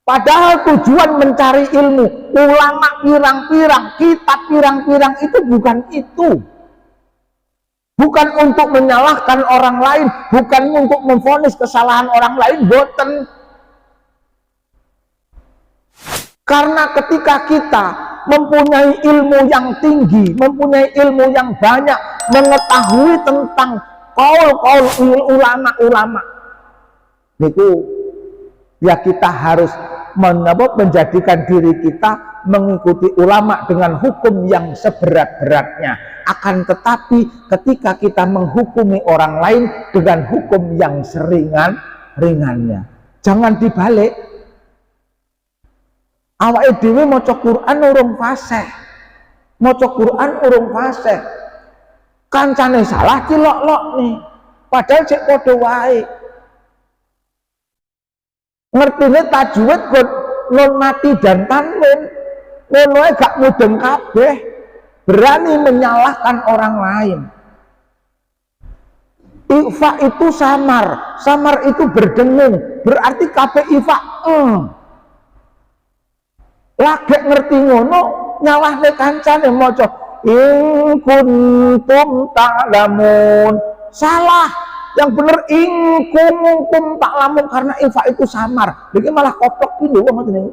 Padahal tujuan mencari ilmu, ulama pirang-pirang, kitab pirang-pirang itu bukan itu. Bukan untuk menyalahkan orang lain, bukan untuk memvonis kesalahan orang lain, boten. Karena ketika kita mempunyai ilmu yang tinggi, mempunyai ilmu yang banyak, mengetahui tentang kaul-kaul ulama-ulama, itu ya kita harus menjadikan diri kita mengikuti ulama dengan hukum yang seberat-beratnya. Akan tetapi ketika kita menghukumi orang lain dengan hukum yang seringan-ringannya, jangan dibalik. Awake dhewe maca Quran urung fasih, maca Quran urung fasih, kancane salah dilok-lok nih, padahal cek padha wae. Ngertine tajwid non mati dan tanwin, ngono ae gak mudeng kabeh, berani menyalahkan orang lain. Ifa itu samar, samar itu berdengung, berarti kabeh ifa lagi ngerti ngono nyalahne kancane maca in kuntum ta'lamun, salah. Yang bener in kuntum ta'lamun, karena ifa itu samar. Jadi malah koplok ini wong ngoten.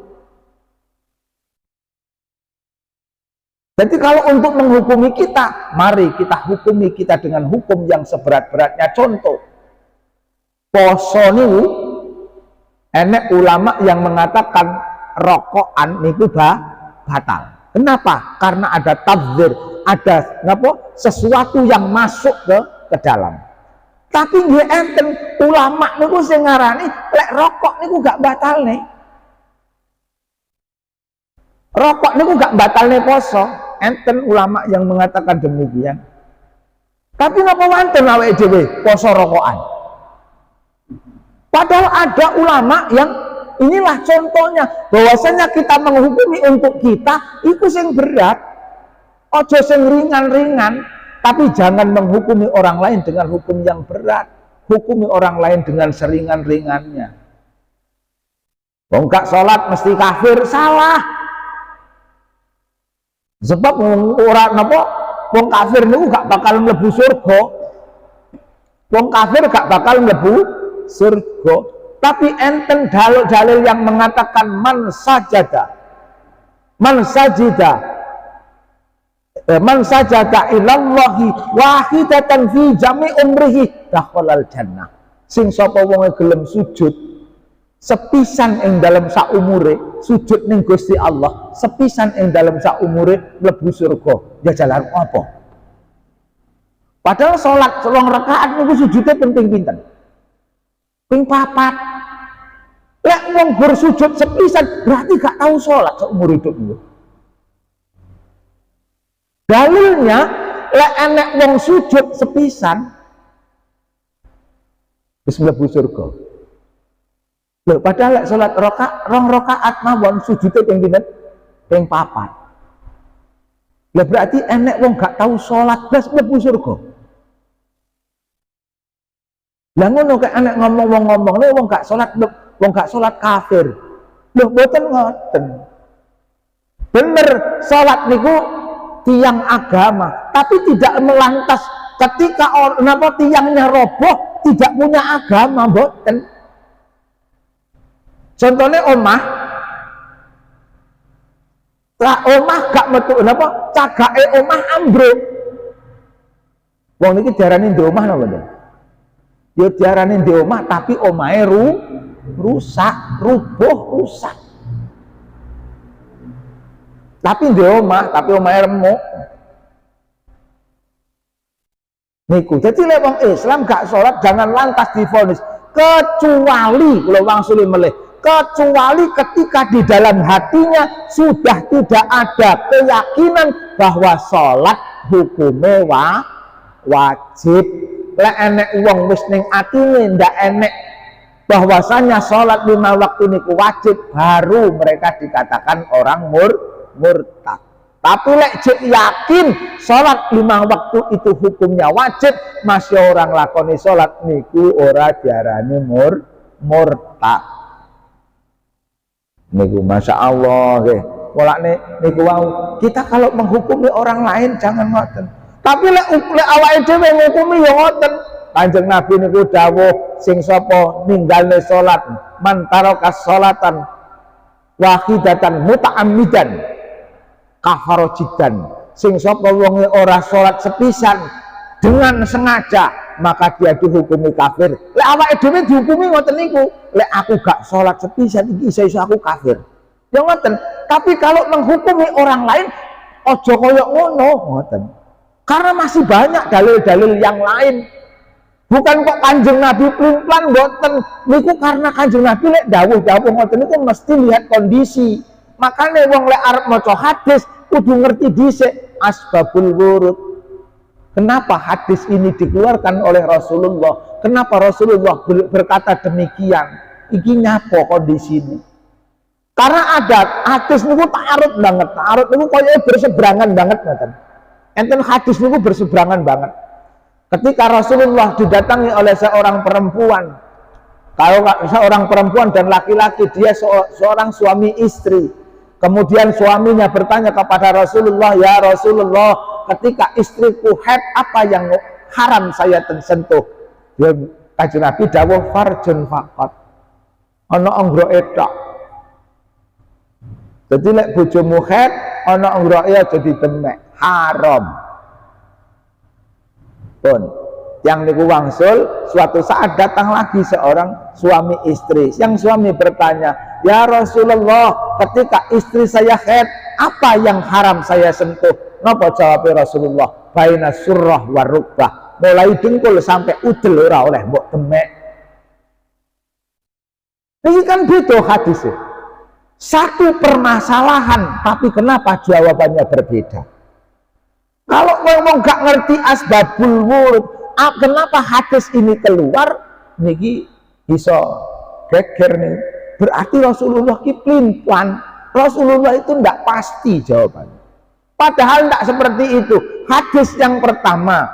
Jadi kalau untuk menghukumi kita, mari kita hukumi kita dengan hukum yang seberat-beratnya. Contoh, poso niku enek ulama yang mengatakan rokokan niku batal. Kenapa? Karena ada tafsir, ada sesuatu yang masuk ke dalam. Tapi nggih enten ulama niku sing ngarani lek rokok niku gak batal nih. Rokok niku gak batal nih poso. Enten ulama yang mengatakan demikian. Tapi ngapa wonten awake dhewe poso rokokan? Padahal ada ulama yang inilah contohnya, bahwasanya kita menghukumi untuk kita itu sing berat, ojo sing ringan-ringan. Tapi jangan menghukumi orang lain dengan hukum yang berat, hukumi orang lain dengan seringan-ringannya. Wong gak sholat mesti kafir, salah. Sebab orang wong kafir niku gak bakal mlebu surga. Wong kafir gak bakal mlebu surga. Tapi enten dalil-dalil yang mengatakan man sajada ilallahi wahidatan fi jami umrihi dakhalal jannah. Sing sapa wonge gelem sujud sepisan ing dalam saumure, sujud ning Gusti Allah sepisan ing dalam saumure mlebu surga. Jajalan apa? Padahal salat 2 rakaat niku sujude penting pinten? Ping 4. Lek wong bersujud sepisan berarti gak tahu salat seumur hidup niku. Dalilnya lek enek wong sujud sepisan wis mlebu surga. Lho padahal lek salat rakaat 2 rakaat mawon sujude ping pinten? Ping 4. Lah berarti enek wong gak tahu salat blas mlebu surga. Lah ngono kek enek ngomong-ngomong lho wong gak salat kafir. Lho mboten ngoten. Bener salat niku tiang agama, tapi tidak melantas ketika tiangnya roboh tidak punya agama, mboten. Contohnya omah gak metu cagake omah ambruk. Wong niki diarani ndek omah napa mboten? Ya diarani ndek omah tapi omahe rusak, rusak. Tapi di omah, tapi omahe remuk. Niku, jadi lek wong Islam gak sholat jangan lantas divonis, kecuali kalau wangsuli melih, kecuali ketika di dalam hatinya sudah tidak ada keyakinan bahwa sholat hukumnya wajib. Lek enek wong wis ning atine ndak enek bahwasanya sholat 5 waktu niku wajib, baru mereka dikatakan orang murtad. Tapi lek jek yakin sholat 5 waktu itu hukumnya wajib, masih orang lakoni sholat niku ora diarani murtad. Niku Masya Allah niku wow. Kita kalau menghukumi orang lain jangan ngoten. Tapi lek awake dhewe ngukumi ya ngoten. Kanjeng Nabi niku dawuh sing sapa ninggalne salat man taraka salatan wahidatan muta'ammidan kafara jiddan. Sing sapa wonge ora salat sepisan dengan sengaja maka dia dihukumi kafir. Lek awake dhewe dihukumi ngoten niku, lek aku gak salat sepisan iki iso aku kafir. Ya ngoten. Tapi kalau menghukumi orang lain ojo koyo ngono ngoten. Karena masih banyak dalil-dalil yang lain. Bukan kok Kanjeng Nabi pelin-pelan mboten. Niku karena Kanjeng Nabi lek dawuh-dawuh ngoten niku mesti lihat kondisi. Makanya wong lek arep maca hadis kudu ngerti dhisik asbabul wurud. Kenapa hadis ini dikeluarkan oleh Rasulullah? Kenapa Rasulullah berkata demikian? Iki nyapa kondisi ini? Karena ada hadis niku ta'arud banget. Ta'arud niku koyo berseberangan banget ngoten. Enten hadis niku berseberangan banget. Ketika Rasulullah didatangi oleh seorang perempuan, kalau seorang perempuan dan laki-laki, dia seorang suami istri, kemudian suaminya bertanya kepada Rasulullah, ya Rasulullah, ketika istriku haid, apa yang haram saya tersentuh? Dia Kanjeng Nabi dawuh farjun faqat, ana anggro etok. Jadi lek bojomu haid, ana anggro aja ditemek, haram. Yang niku wangsul, suatu saat datang lagi seorang suami istri. Yang suami bertanya, ya Rasulullah, ketika istri saya haid, apa yang haram saya sentuh? Napa jawabnya Rasulullah? Baina surrah wa rukbah, mulai dengkul sampai udel ora oleh mbok temek. Ini kan beda hadisnya. Satu permasalahan, tapi kenapa jawabannya berbeda? Kalau ngomong gak ngerti asbabul wurud, kenapa hadis ini keluar? Niki bisa geger nih. Berarti Rasulullah kiplin-plan. Rasulullah itu ndak pasti jawabannya. Padahal ndak seperti itu. Hadis yang pertama,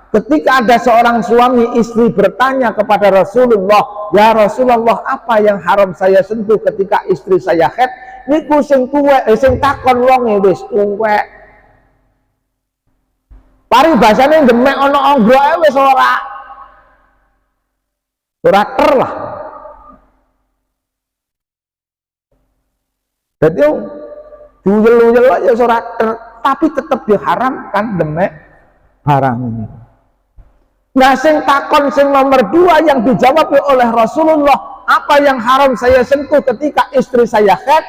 ketika ada seorang suami istri bertanya kepada Rasulullah, ya Rasulullah, apa yang haram saya sentuh ketika istri saya haid? Niku sing tuwek, sing takon wong wis tuwek. Paribasane demek ana anggroke wis ora ter lah. Jadi diuyel-uyel aja ora ter, tapi tetap diharamkan demek barang ini. Nah, sing takon sing nomor 2 yang dijawab oleh Rasulullah, apa yang haram saya sentuh ketika istri saya haid?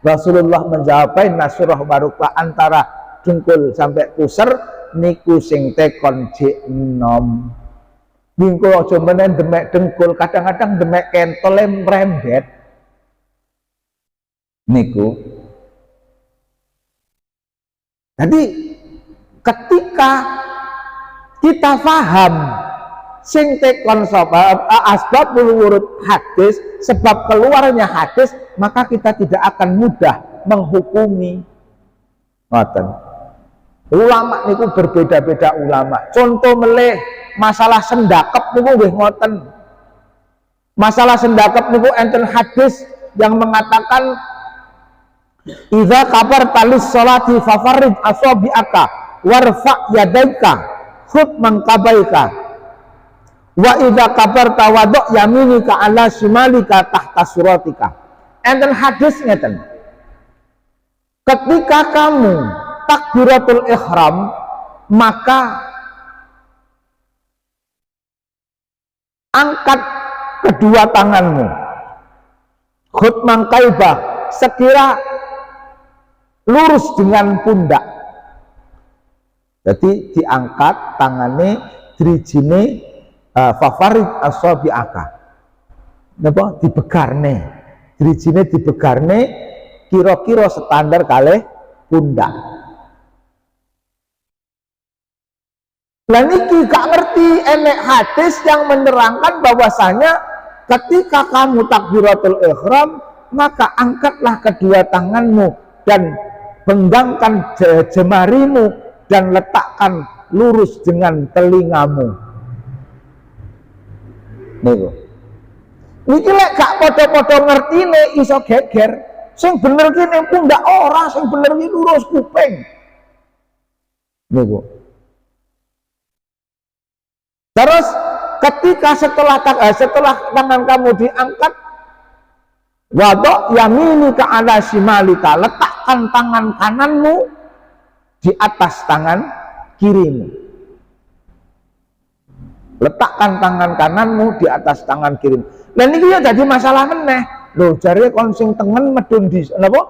Rasulullah menjawab nasurah barukah, antara dengkul sampai pusar niku sing tekon jek enom. Mingko aja menen demek dengkul, kadang-kadang demek kentole mrembet. Niku. Jadi ketika kita paham sing tekon sapa asbabul wurud hadis, sebab keluarnya hadis, maka kita tidak akan mudah menghukumi. Ngoten. Ulama niku berbeda-beda ulama. Contoh meleh masalah sendakep niku nggih ngoten. Masalah sendakep niku enten hadis yang mengatakan idza kabarta lis sholati fafarrid asabi'aka warfa yadaika khud mangkabaika wa idza kabarta wadu' yaminika ala shimalika tahta suratika. Enten hadis ngeten. Ketika kamu takbiratul ihram, maka angkat kedua tanganmu, khut mangkaibah, sekira lurus dengan pundak. Jadi diangkat tangannya drijine fafarid asabi'aka, napa dibegarne, drijine dibegarne kira-kira standar kalih pundak. Lah niki gak ngerti enek hadis yang menerangkan bahwasanya ketika kamu takbiratul ihram, maka angkatlah kedua tanganmu dan penggangkan jemarimu dan letakkan lurus dengan telingamu. Niku. Niki lek gak padha-padha ngertine iso geger. Sing bener ki ning pundak ora, sing bener ki lurus kuping. Niku. Terus ketika setelah tangan kamu diangkat, wadok yaminika ala shimalika, letakkan tangan kananmu di atas tangan kirimu. Letakkan tangan kananmu di atas tangan kirimu. Dan ini ya jadi masalah meneh. Loh, jari konsing tengen medun di napa?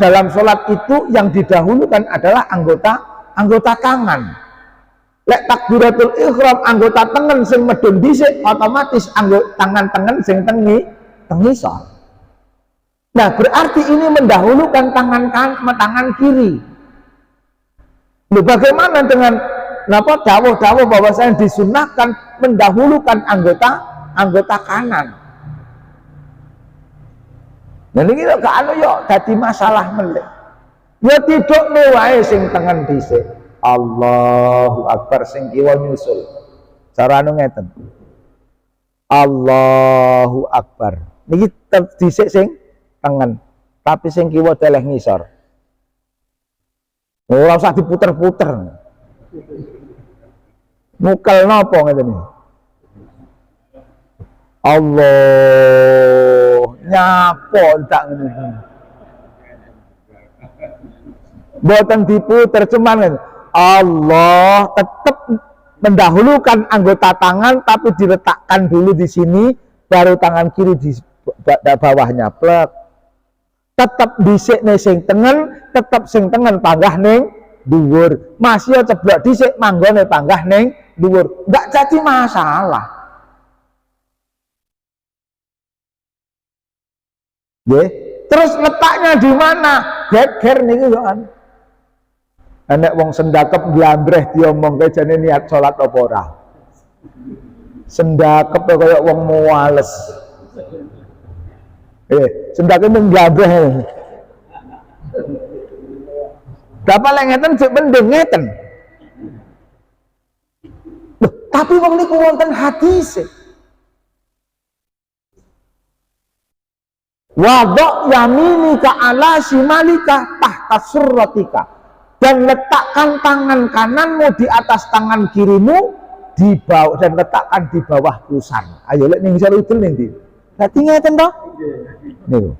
Dalam sholat itu yang didahulukan adalah anggota tangan. Lek takbiratul ihram anggota tengen sing medun dhisik, otomatis tangan tengen sing tengisor. Nah, berarti ini mendahulukan tangan kiri. Loh, bagaimana dengan napa dawuh-dawuh bahwa saya disunahkan mendahulukan anggota kanan? Nah ini gak anu yo dadi masalah melek. Ya tidukne wae sing tengen dhisik. Allahu Akbar sing kiwa nyusul. Cara anu ngeten. Allahu Akbar. Niki dhisik sing tengen, tapi sing kiwa teleh ngisor. Ora usah diputer-puter. Mukel napa ngeten iki? Allah nyapo tak ngene. Mboten diputer cuman Allah tetap mendahulukan anggota tangan tapi diletakkan dulu di sini baru tangan kiri di bawahnya plek. Tetap dhisik sing tengen, tetap sing tengen panggah ning dhuwur. Masih ceblok dhisik manggone panggah ning dhuwur. Enggak jadi masalah. Terus letaknya di mana? Geger niki yo kan. Enek wong sendakep glambreh diomongke jane niat salat apa ora. Sendakep kaya wong muales. Sendakep mung glambreh. Dapat lek ngeten sik mending ngeten. Tapi wong niku wonten hadis. Wadok yaminika ala shimalika tahta surratika, dan letakkan tangan kananmu di atas tangan kirimu di bawah, dan letakkan di bawah pusar. Ayo lek ning isor idul ning ndi? Dadi ngeten to? Niku.